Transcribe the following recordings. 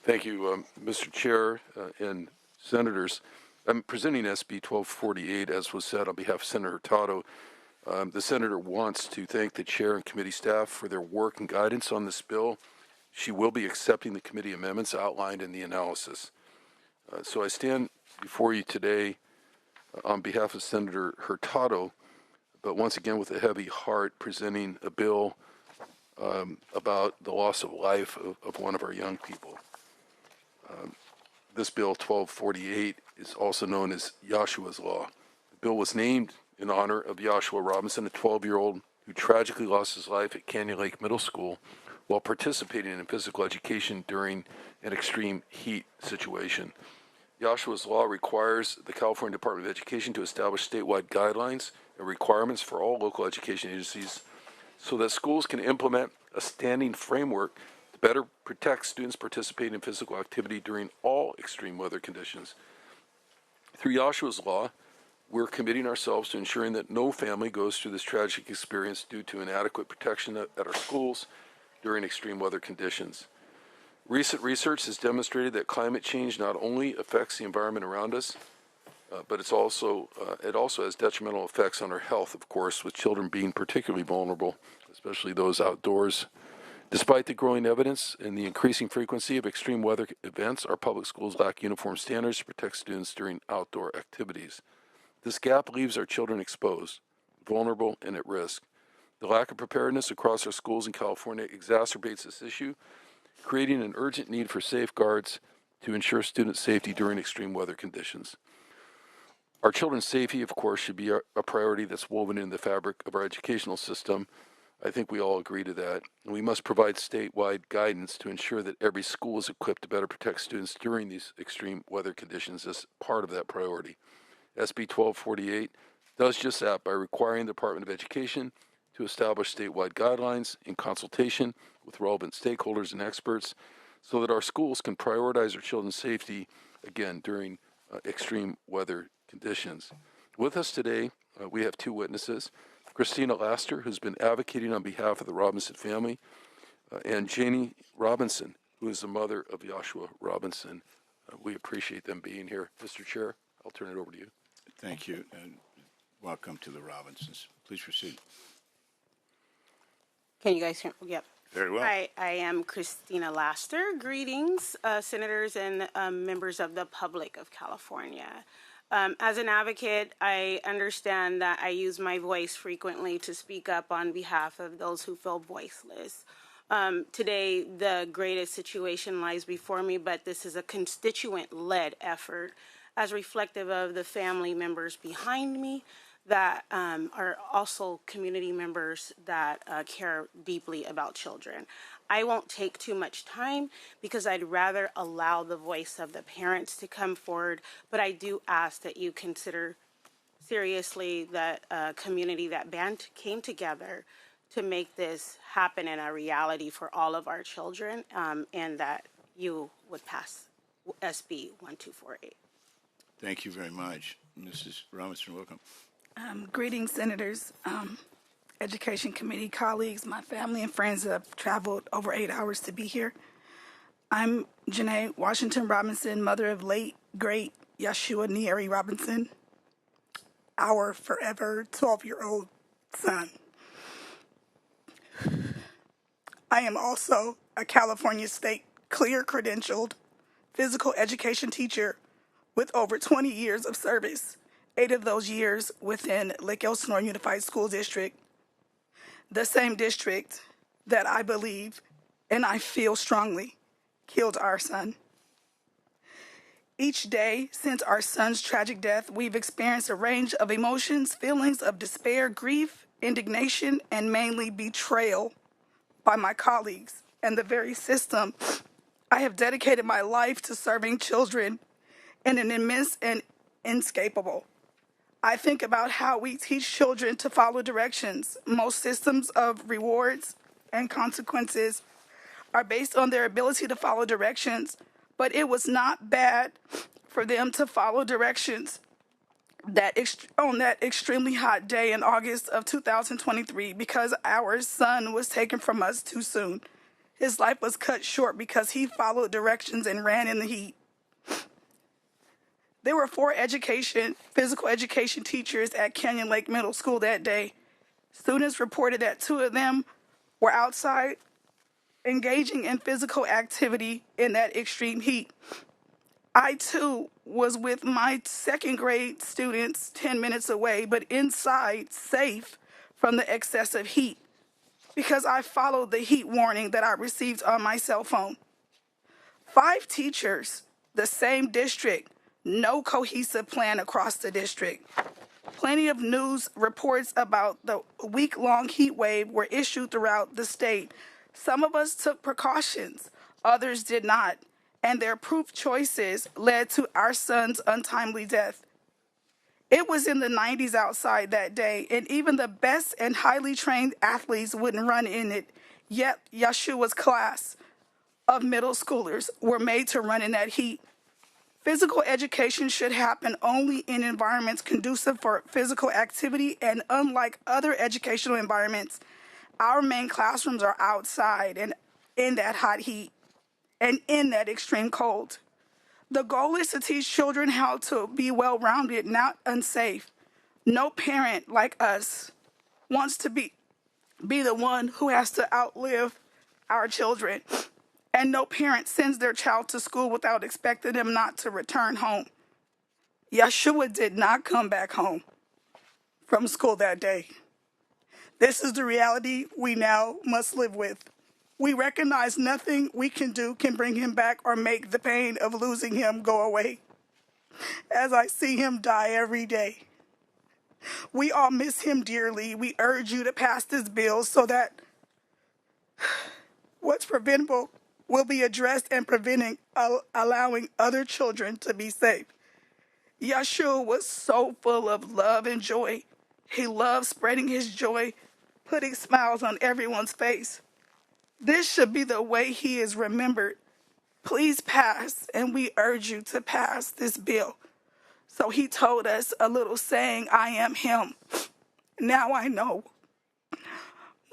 Thank you, Mr. Chair and Senators. I'm presenting SB 1248, as was said, on behalf of Senator Hurtado. The Senator wants to thank the Chair and committee staff for their work and guidance on this bill. She will be accepting the committee amendments outlined in the analysis. So I stand before you today on behalf of Senator Hurtado, but once again with a heavy heart, presenting a bill about the loss of life of one of our young people. This bill, 1248, is also known as Yahushua'S Law. The bill was named in honor of Yahushua Robinson, a 12-year-old who tragically lost his life at Canyon Lake Middle School while participating in physical education during an extreme heat situation. Yahushua'S Law requires the California Department of Education to establish statewide guidelines and requirements for all local education agencies so that schools can implement a standing framework to better protect students participating in physical activity during all extreme weather conditions. Through Yahushua'S Law, we're committing ourselves to ensuring that no family goes through this tragic experience due to inadequate protection at our schools during extreme weather conditions. Recent research has demonstrated that climate change not only affects the environment around us, but it also has detrimental effects on our health, of course, with children being particularly vulnerable, especially those outdoors. Despite the growing evidence and the increasing frequency of extreme weather events, our public schools lack uniform standards to protect students during outdoor activities. This gap leaves our children exposed, vulnerable, and at risk. The lack of preparedness across our schools in California exacerbates this issue, creating an urgent need for safeguards to ensure student safety during extreme weather conditions. Our children's safety, of course, should be a priority that's woven into the fabric of our educational system. I think we all agree to that. And we must provide statewide guidance to ensure that every school is equipped to better protect students during these extreme weather conditions as part of that priority. SB 1248 does just that by requiring the Department of Education to establish statewide guidelines in consultation with relevant stakeholders and experts so that our schools can prioritize our children's safety, again, during extreme weather conditions. With us today, we have two witnesses. Christina Laster, who's been advocating on behalf of the Robinson family, and Janie Robinson, who is the mother of Yahushua Robinson. We appreciate them being here. Mr. Chair, I'll turn it over to you. Thank you, and welcome to the Robinsons. Please proceed. Can you guys hear me? Yep. Very well. Hi, I am Christina Laster. Greetings, senators and members of the public of California. As an advocate, I understand that I use my voice frequently to speak up on behalf of those who feel voiceless. Today, the greatest situation lies before me, but this is a constituent-led effort as reflective of the family members behind me that are also community members that care deeply about children. I won't take too much time because I'd rather allow the voice of the parents to come forward, but I do ask that you consider seriously that community, that band came together to make this happen in a reality for all of our children, and that you would pass SB 1248. Thank you very much. Mrs. Robinson, welcome. Greetings, senators, education committee colleagues, my family and friends that have traveled over 8 hours to be here. I'm Janae Washington Robinson, mother of late, great Yahushu'a Nieri Robinson, our forever 12-year-old son. I am also a California State clear credentialed physical education teacher with over 20 years of service. 8 of those years within Lake Elsinore Unified School District, the same district that I believe and I feel strongly killed our son. Each day since our son's tragic death, we've experienced a range of emotions, feelings of despair, grief, indignation, and mainly betrayal by my colleagues and the very system I have dedicated my life to serving children in an immense and inescapable. I think about how we teach children to follow directions. Most systems of rewards and consequences are based on their ability to follow directions, but it was not bad for them to follow directions on that extremely hot day in August of 2023 because our son was taken from us too soon. His life was cut short because he followed directions and ran in the heat. There were 4 physical education teachers at Canyon Lake Middle School that day. Students reported that 2 of them were outside engaging in physical activity in that extreme heat. I, too, was with my 2nd grade students 10 minutes away, but inside, safe from the excessive heat, because I followed the heat warning that I received on my cell phone. 5 teachers, the same district, no cohesive plan across the district. Plenty of news reports about the week-long heat wave were issued throughout the state. Some of us took precautions, others did not, and their proof choices led to our son's untimely death. It was in the 90s outside that day, and even the best and highly trained athletes wouldn't run in it. Yet Yahushua'S class of middle schoolers were made to run in that heat. Physical education should happen only in environments conducive for physical activity, and unlike other educational environments, our main classrooms are outside and in that hot heat and in that extreme cold. The goal is to teach children how to be well-rounded, not unsafe. No parent like us wants to be the one who has to outlive our children. And no parent sends their child to school without expecting them not to return home. Yahushu'a did not come back home from school that day. This is the reality we now must live with. We recognize nothing we can do can bring him back or make the pain of losing him go away. As I see him die every day, we all miss him dearly. We urge you to pass this bill so that what's preventable will be addressed and allowing other children to be safe. Yahushu'a was so full of love and joy. He loved spreading his joy, putting smiles on everyone's face. This should be the way he is remembered. Please pass, and we urge you to pass this bill. So he told us a little saying, I am him. Now I know.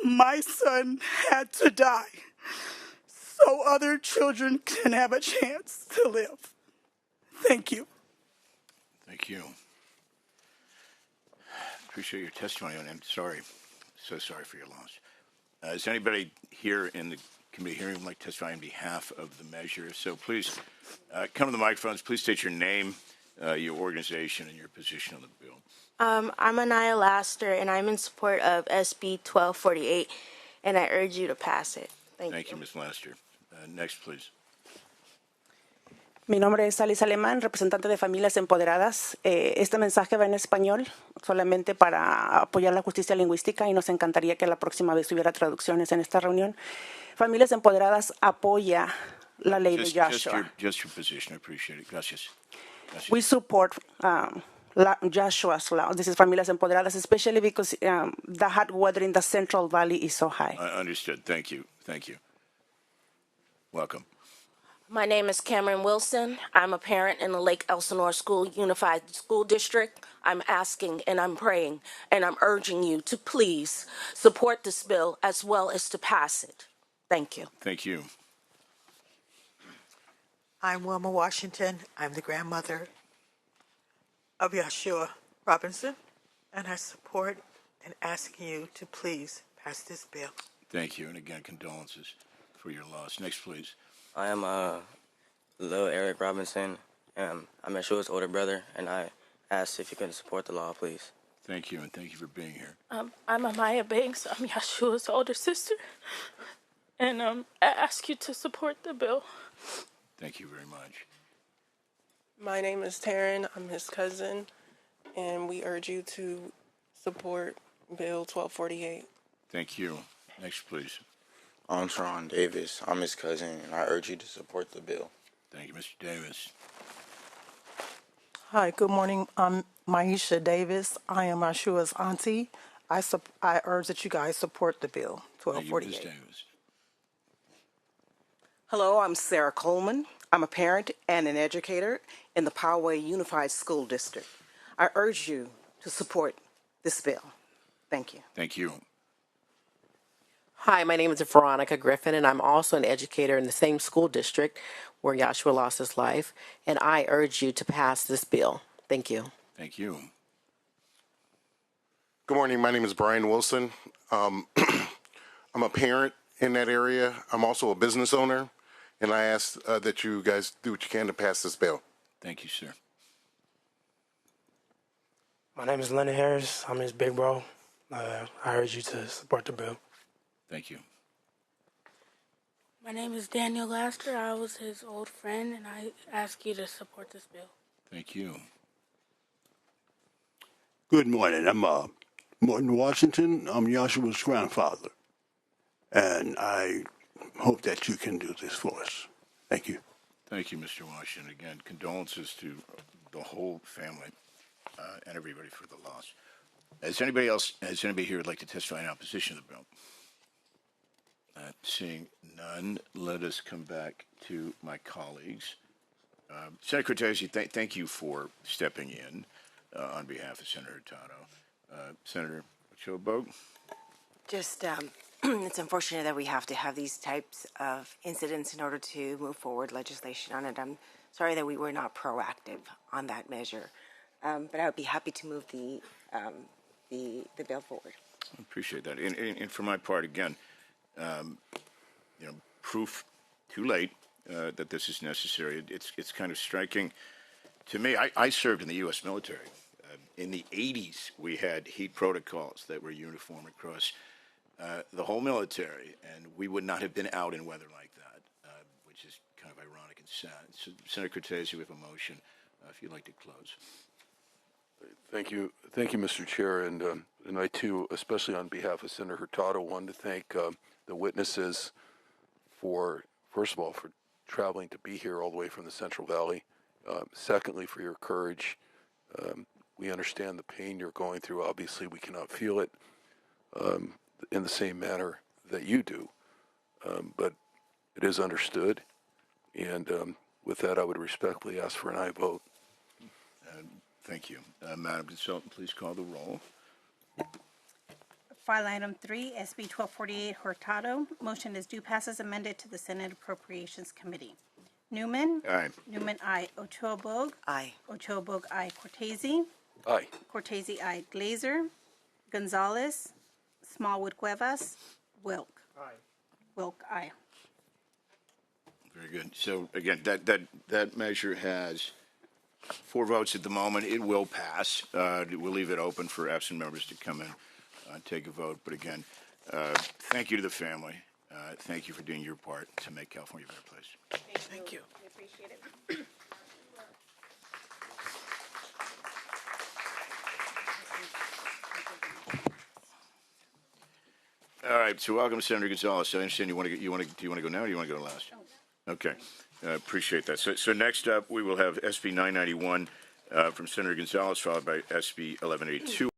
My son had to die so other children can have a chance to live. Thank you. Thank you. Appreciate your testimony, and I'm sorry. So sorry for your loss. Is anybody here in the committee hearing would like to testify on behalf of the measure? So please come to the microphones. Please state your name, your organization, and your position on the bill. I'm Anaya Laster, and I'm in support of SB 1248, and I urge you to pass it. Thank you, Ms. Laster. Next, please. Mi nombre es Alice Alemán, representante de Familias Empoderadas. Este mensaje va en español, solamente para apoyar la justicia lingüística, y nos encantaría que la próxima vez hubiera traducciones en esta reunión. Familias Empoderadas apoya la ley de Yahushu'a. Just your position. I appreciate it. Gracias. Gracias. We support Yahushua'S law. This is Familias Empoderadas, especially because the hot weather in the Central Valley is so high. Understood. Thank you. Thank you. Welcome. My name is Cameron Wilson. I'm a parent in the Lake Elsinore School Unified School District. I'm asking and I'm praying and I'm urging you to please support this bill as well as to pass it. Thank you. Thank you. I'm Wilma Washington. I'm the grandmother of Yahushua Robinson, and I support and asking you to please pass this bill. Thank you. And again, condolences for your loss. Next, please. I am Lil Eric Robinson. I'm Yeshua's older brother, and I asked if you could support the law, please. Thank you, and thank you for being here. I'm Amaya Banks. I'm Yeshua's older sister, and I ask you to support the bill. Thank you very much. My name is Taryn. I'm his cousin, and we urge you to support Bill 1248. Thank you. Next, please. I'm Sharon Davis. I'm his cousin, and I urge you to support the bill. Thank you, Mr. Davis. Hi, good morning. I'm Maisha Davis. I am Yeshua's auntie. I urge that you guys support the bill, Thank you, Ms. 1248. Davis. Hello, I'm Sarah Coleman. I'm a parent and an educator in the Poway Unified School District. I urge you to support this bill. Thank you. Thank you. Hi, my name is Veronica Griffin, and I'm also an educator in the same school district where Yahshua lost his life. And I urge you to pass this bill. Thank you. Thank you. Good morning. My name is Brian Wilson. I'm a parent in that area. I'm also a business owner, and I ask that you guys do what you can to pass this bill. Thank you, sir. My name is Lennon Harris. I'm his big bro. I urge you to support the bill. Thank you. My name is Daniel Laster. I was his old friend, and I ask you to support this bill. Thank you. Good morning. I'm Morton Washington. I'm Yahushua's grandfather. And I hope that you can do this for us. Thank you. Thank you, Mr. Washington. Again, condolences to the whole family and everybody for the loss. Has anybody here would like to testify in opposition to the bill? Seeing none, let us come back to my colleagues. Senator Cortese, thank you for stepping in on behalf of Senator Hurtado. Senator Chobog? Just, it's unfortunate that we have to have these types of incidents in order to move forward legislation on it. I'm sorry that we were not proactive on that measure, but I would be happy to move the bill forward. I appreciate that. And for my part, again, proof too late that this is necessary. It's kind of striking to me. I served in the U.S. military. In the 80s, we had heat protocols that were uniform across the whole military, and we would not have been out in weather like that, which is kind of ironic and sad. So, Senator Cortese, we have a motion. If you'd like to close. Thank you, Mr. Chair, and I too, especially on behalf of Senator Hurtado, wanted to thank the witnesses for, first of all, for traveling to be here all the way from the Central Valley. Secondly, for your courage. We understand the pain you're going through. Obviously, we cannot feel it in the same manner that you do, but it is understood. And with that, I would respectfully ask for an aye vote. Thank you. Madam Consultant, please call the roll. File item 3, SB 1248 Hurtado. Motion is due pass as amended to the Senate Appropriations Committee. Newman. Aye. Newman, aye. Ochoa Bogue. Aye. Ochoa Bogue, aye. Cortese. Aye. Cortese, aye. Glazer. Gonzalez. Smallwood Cuevas. Wilk. Aye. Wilk, aye. Very good. So again, that measure has 4 votes at the moment. It will pass. We'll leave it open for absent members to come in and take a vote. But again, thank you to the family. Thank you for doing your part to make California a better place. Thank you. I appreciate it. All right. So welcome, Senator Gonzalez. So I understand do you want to go now, or do you want to go last? Okay. Appreciate that. So next up, we will have SB 991 from Senator Gonzalez, followed by SB 1182.